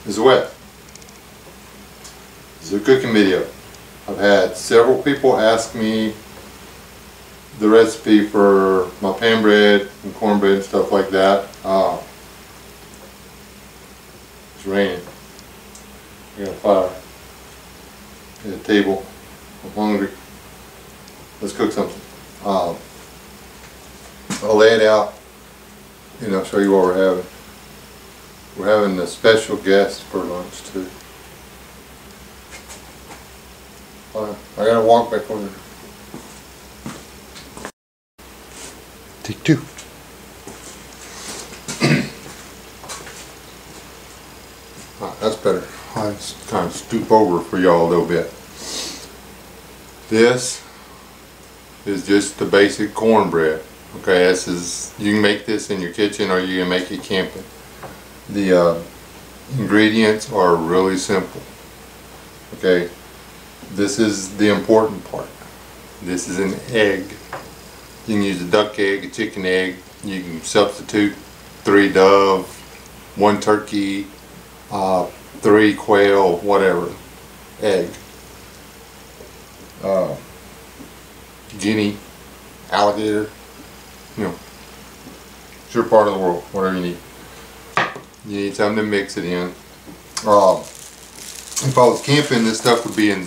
is wet. This is a cooking video. I've had several people ask me the recipe for my pan bread and cornbread and stuff like that. It's raining. I got a fire at a table. I'm hungry. Let's cook something. I'll lay it out and I'll show you what we're having. We're having a special guest for lunch too. I gotta walk back over there. Take two. That's better. I just kind of stoop over for y'all a little bit. This is just the basic cornbread. Okay, this is, you can make this in your kitchen or you can make it camping. The ingredients are really simple. Okay, this is the important part. This is an egg. You can use a duck egg, a chicken egg. You can substitute 3 dove, 1 turkey, 3 quail, whatever, egg. Guinea, alligator, you know, it's your part of the world, whatever you need. You need something to mix it in. If I was camping, this stuff would be in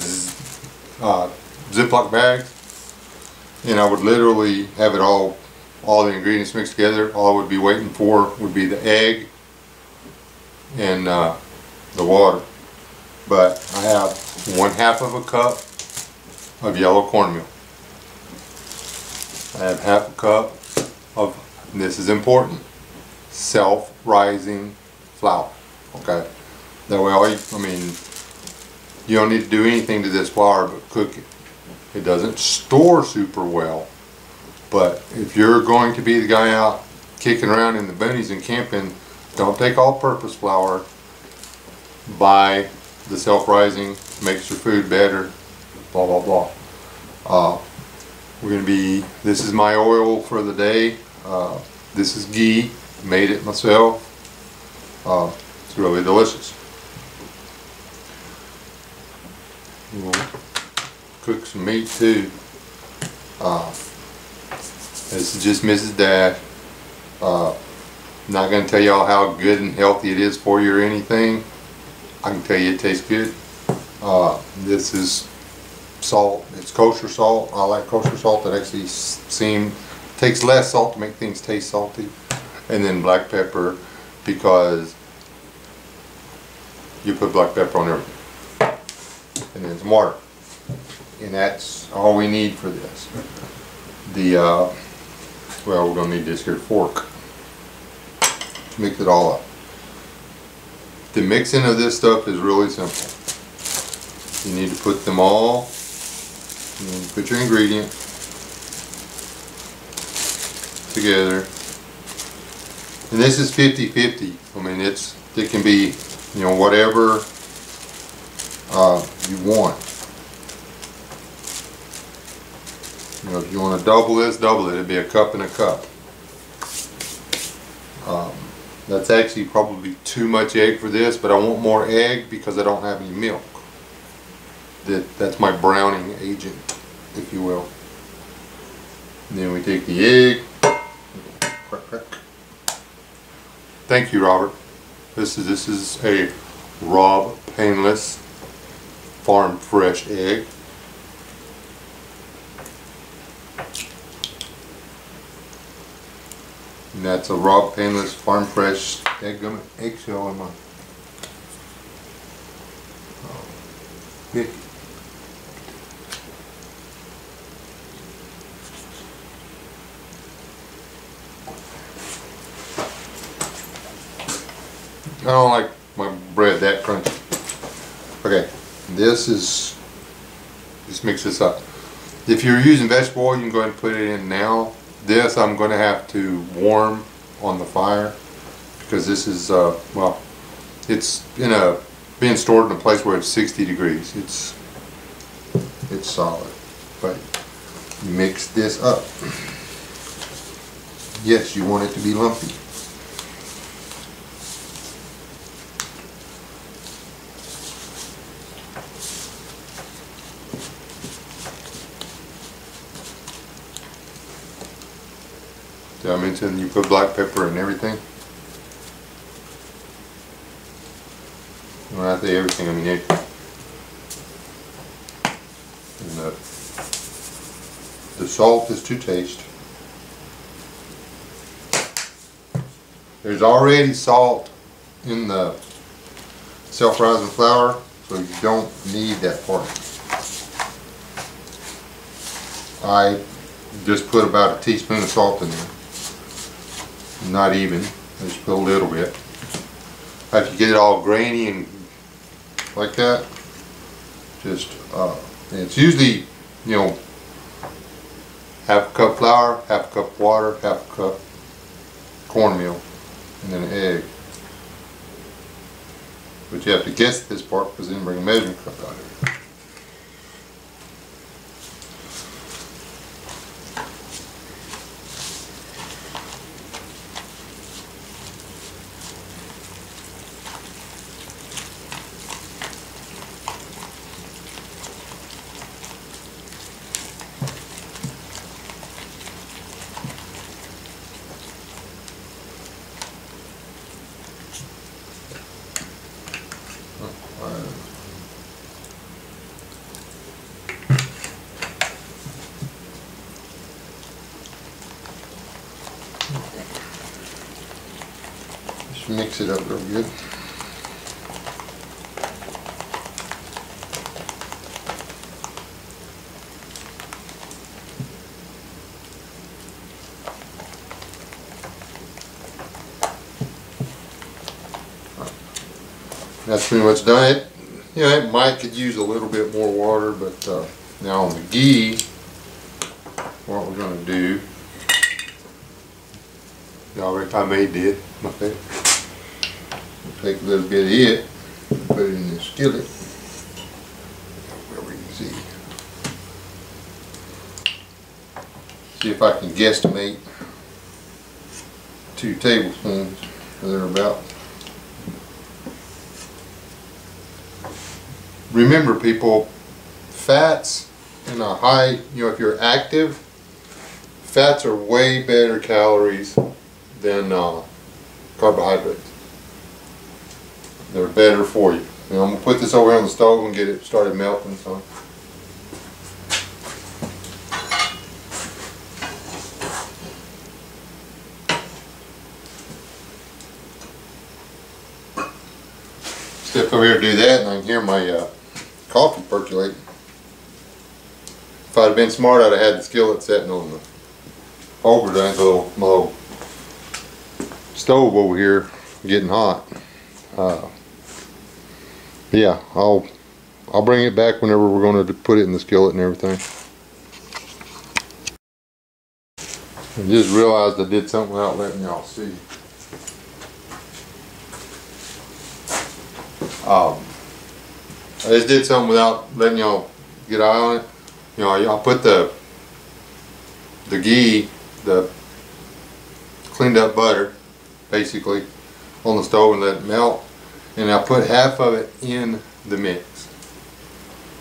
Ziploc bags, and I would literally have it all the ingredients mixed together. All I would be waiting for would be the egg and the water. But I have 1/2 of a cup of yellow cornmeal. I have 1/2 cup of, this is important, self-rising flour. Okay, that way you don't need to do anything to this flour but cook it. It doesn't store super well, but if you're going to be the guy out kicking around in the boonies and camping, don't take all-purpose flour. Buy the self-rising, makes your food better, blah blah blah. This is my oil for the day. This is ghee, made it myself. It's really delicious. We'll cook some meat too. This is just Mrs. Dash. Not going to tell y'all how good and healthy it is for you or anything. I can tell you it tastes good. This is salt. It's kosher salt. I like kosher salt. That actually takes less salt to make things taste salty. And then black pepper, because you put black pepper on everything. And then some water. And that's all we need for this. Well, we're going to need this here fork. Mix it all up. The mixing of this stuff is really simple. You need to put them all, you need to put your ingredients together. And this is 50-50. I mean, it can be, you know, whatever you want. You know, if you want to double this, double it. It'd be a cup and a cup. That's actually probably too much egg for this, but I want more egg because I don't have any milk. That's my browning agent, if you will. And then we take the egg. Crack, crack. Thank you, Robert. This is a raw, painless, farm fresh egg. And that's a raw, painless, farm fresh eggshell in my pick. I don't like my bread that crunchy. Okay, just mix this up. If you're using vegetable oil, you can go ahead and put it in now. This I'm going to have to warm on the fire because this is well, it's being stored in a place where it's 60 degrees. It's solid, but mix this up. Yes, you want it to be lumpy. Did I mention you put black pepper and everything? When I say everything, I mean everything. And the salt is to taste. There's already salt in the self-rising flour, so you don't need that part. I just put about a teaspoon of salt in there. Not even, I just put a little bit. After you get it all grainy and like that, just it's usually, you know, half a cup flour, half a cup water, half a cup cornmeal, and then an egg. But you have to guess this part because then bring a measuring cup out here. Just mix it up real good. That's pretty much done. It, you know, it might could use a little bit more water, but now on the ghee, what we're going to do, I made it. Okay, we'll take a little bit of it, put it in the skillet, where we can see. See if I can guesstimate 2 tablespoons, or thereabouts. Remember, people, fats in a high, you know, if you're active, fats are way better calories than carbohydrates. They're better for you. And I'm going to put this over on the stove and get it started melting. So. Step over here to do that, and I can hear my coffee percolating. If I'd have been smart, I'd have had the skillet sitting on the over there, my little stove over here getting hot. Yeah, I'll bring it back whenever we're going to put it in the skillet and everything. I just realized I did something without letting y'all see. I just did something without letting y'all get eye on it. You know, I'll put the ghee, the cleaned up butter, basically, on the stove and let it melt. And I put half of it in the mix.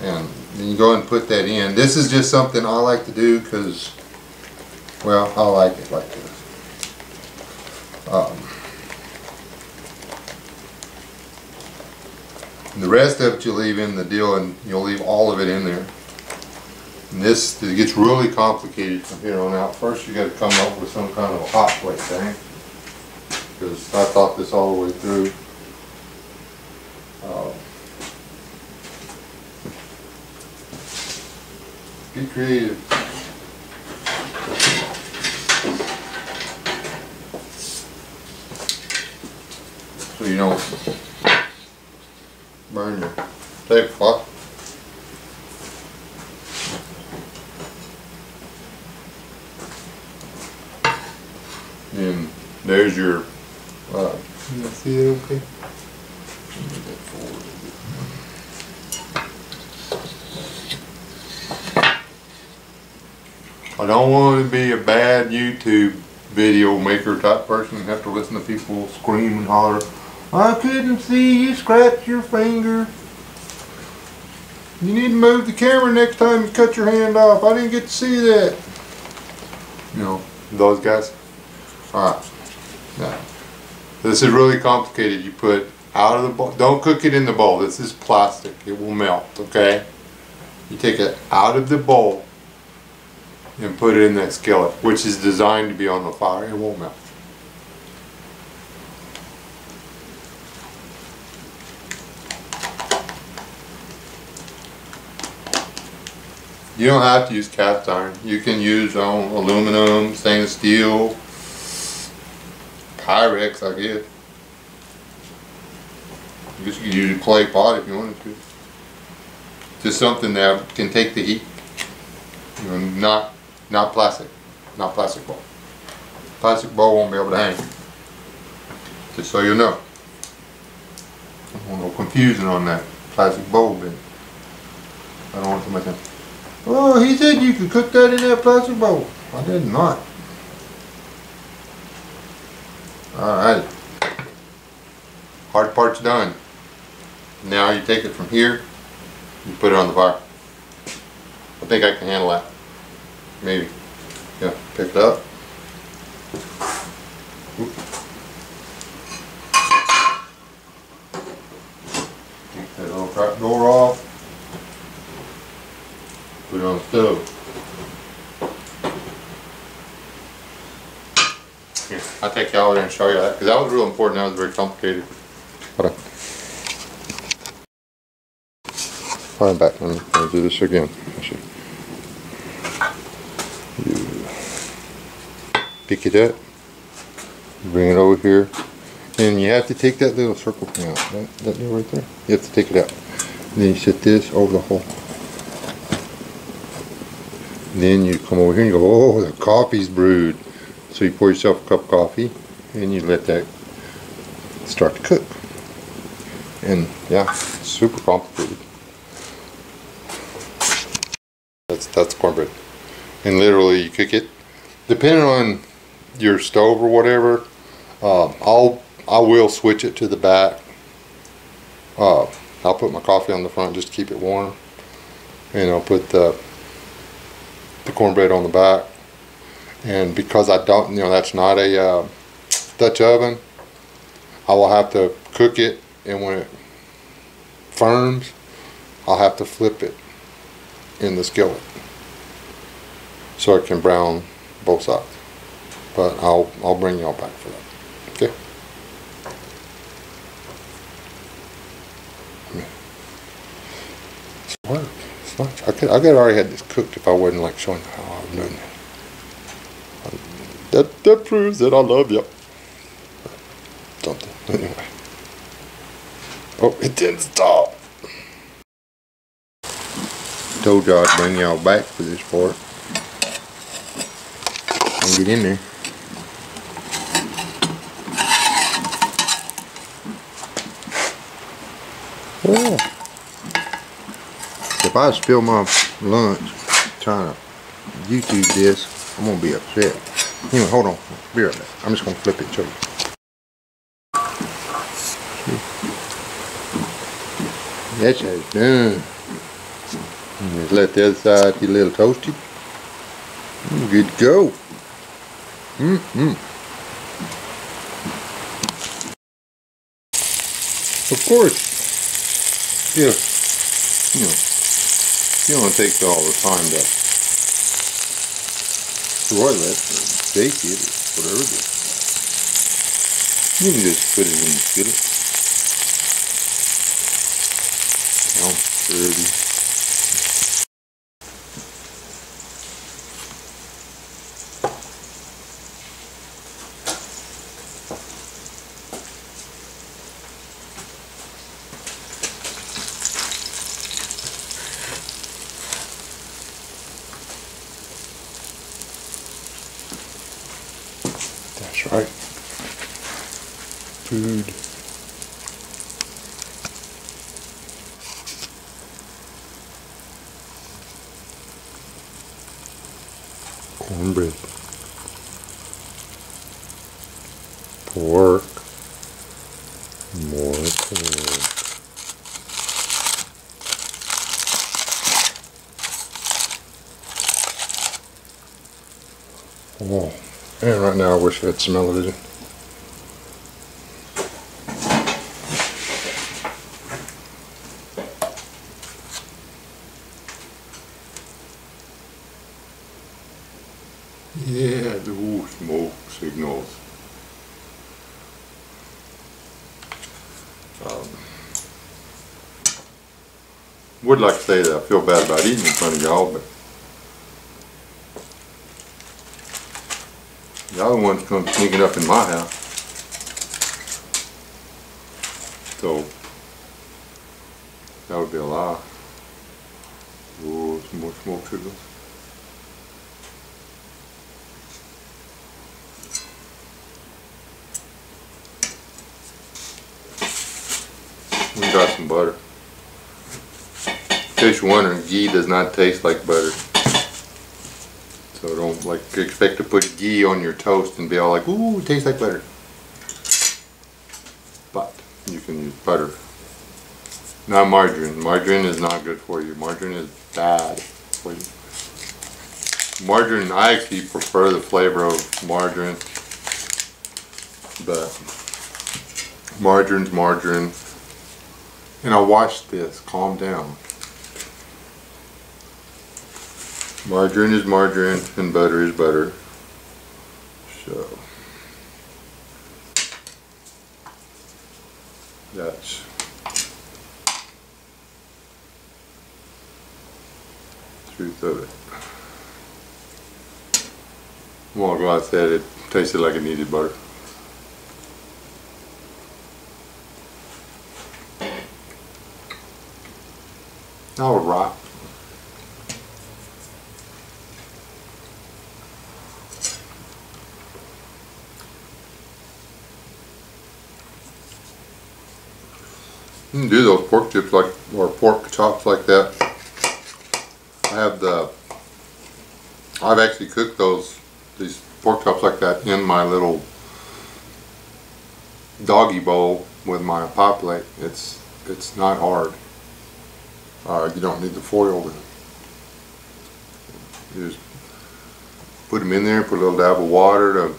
And then you go ahead and put that in. This is just something I like to do because, well, I like it like this. The rest of it you leave in the deal, and you'll leave all of it in there. And this, it gets really complicated from here on out. First you got to come up with some kind of a hot plate thing, because I thought this all the way through. Get creative. So you don't burn your tablecloth. And there's your, can you see that okay? Move that forward a bit. I don't want to be a bad YouTube video maker type person and have to listen to people scream and holler, "I couldn't see you scratch your finger. You need to move the camera next time you cut your hand off. I didn't get to see that." You know, those guys. Alright. Now, this is really complicated. You put out of the bowl. Don't cook it in the bowl. This is plastic. It will melt, okay? You take it out of the bowl and put it in that skillet, which is designed to be on the fire. It won't melt. You don't have to use cast iron. You can use aluminum, stainless steel, Pyrex, I guess. I guess you could use a clay pot if you wanted to. Just something that can take the heat. You know, not plastic. Not plastic bowl. Plastic bowl won't be able to hang. Just so you know. I don't want no confusion on that plastic bowl bit. I don't want too much in. Oh, he said you could cook that in that plastic bowl. I did not. Alright. Hard part's done. Now you take it from here, you put it on the fire. I think I can handle that. Maybe. Yeah, pick it up. Oop. Take that little trap door off. Put it on the stove. Here, I'll take you over there and show you that, because that was real important. That was very complicated. Hold on. Fire back. Let me do this again. You pick it up, bring it over here, and you have to take that little circle thing out. That deal right there. You have to take it out. And then you set this over the hole. And then you come over here and you go, oh, the coffee's brewed. So you pour yourself a cup of coffee and you let that start to cook. And yeah, super complicated. That's cornbread. And literally you cook it. Depending on your stove or whatever, I will switch it to the back. I'll put my coffee on the front just to keep it warm. And I'll put the cornbread on the back. And because I don't, that's not a Dutch oven, I will have to cook it, and when it firms, I'll have to flip it in the skillet so it can brown both sides. But I'll bring y'all back for that. Okay. It's work. It's not. I could already had this cooked if I wasn't like showing you how I'm doing it. That proves that I love you. Something. Anyway. Oh, it didn't stop. Told y'all I'd bring y'all back for this part. And get in there. Oh. If I spill my lunch trying to YouTube this, I'm gonna be upset. Anyway, hold on. Be right back. I'm just gonna flip it and show you. That's how it's done. Just let the other side get a little toasted. Good to go. Of course. Yeah. You don't take all the time to broil it. Bake it, whatever it is. You can just put it in the skillet. Sounds dirty. That's right. Food. Cornbread. Pork. More pork. Oh. And right now I wish I had smell-o-vision. Yeah, the smoke signals. Would like to say that I feel bad about eating in front of y'all, but y'all the ones come sneaking up in my house. So that would be a lie. Oh, some more smoke signals. We got some butter. In case you're wondering, ghee does not taste like butter. So don't like expect to put ghee on your toast and be all like, ooh, it tastes like butter. But you can use butter. Not margarine. Margarine is not good for you. Margarine is bad for you. Margarine, I actually prefer the flavor of margarine. But margarine's margarine. And I watched this. Calm down. Margarine is margarine and butter is butter. So that's the truth of it. Well, like I said, it tasted like it needed butter. All right. You can do those pork chips like, or pork chops like that. I've actually cooked these pork chops like that in my little doggy bowl with my pie plate. It's not hard. You don't need the foil then. You just put them in there, put a little dab of water to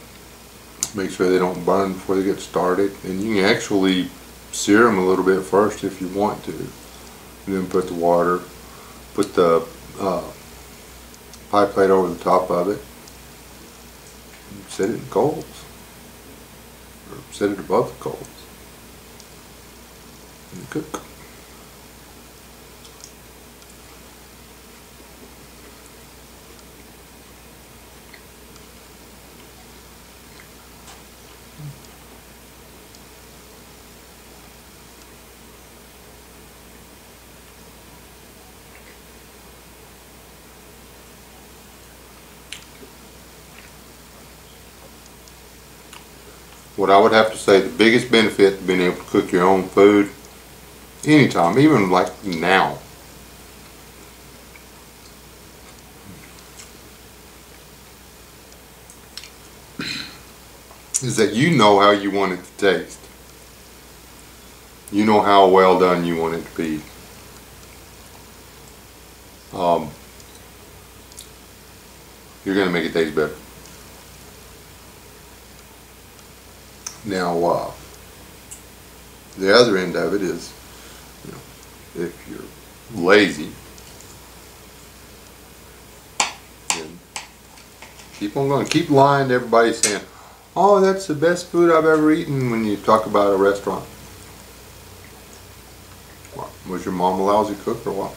make sure they don't burn before they get started. And you can actually sear them a little bit first if you want to. And then put the water, put the pie plate over the top of it. Set it in coals. Or set it above the coals. And cook. What I would have to say, the biggest benefit to being able to cook your own food anytime, even like now, is that you know how you want it to taste. You know how well done you want it to be. You're going to make it taste better. Now, the other end of it is, you know, if you're lazy, then keep lying to everybody saying, oh, that's the best food I've ever eaten when you talk about a restaurant. What, was your mom a lousy cook or what?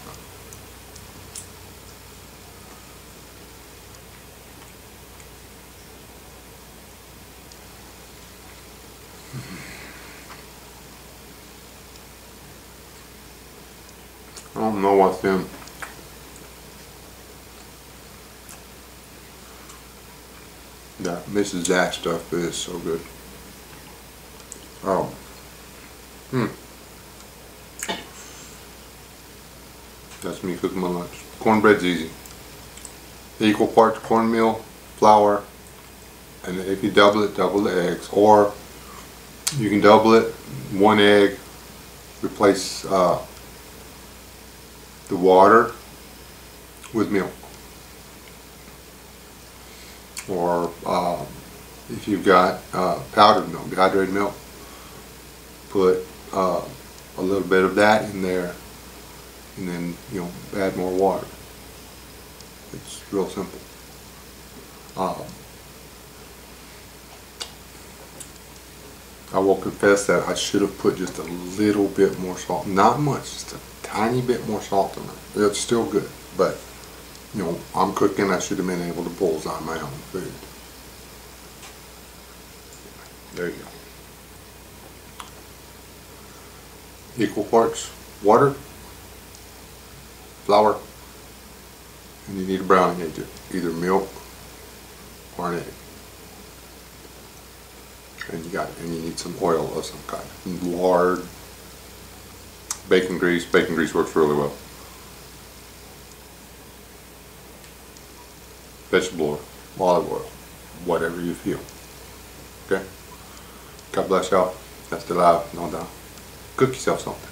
I don't know what's in. That Mrs. Zach stuff is so good. Oh. That's me cooking my lunch. Cornbread's easy. Equal parts cornmeal, flour, and if you double it, double the eggs. Or you can double it, 1 egg, replace the water with milk. Or If you've got powdered milk, dehydrated milk, put a little bit of that in there, and then add more water. It's real simple. I will confess that I should have put just a little bit more salt. Not much, just a tiny bit more salt in it. It's still good, but I'm cooking. I should have been able to bullseye my own food. There you go. Equal parts water, flour, and you need a browning agent, either milk or an egg. And you need some oil of some kind. Lard, bacon grease. Bacon grease works really well. Vegetable oil, olive oil, whatever you feel. Okay? God bless y'all. That's the life. No doubt. Cook yourself something.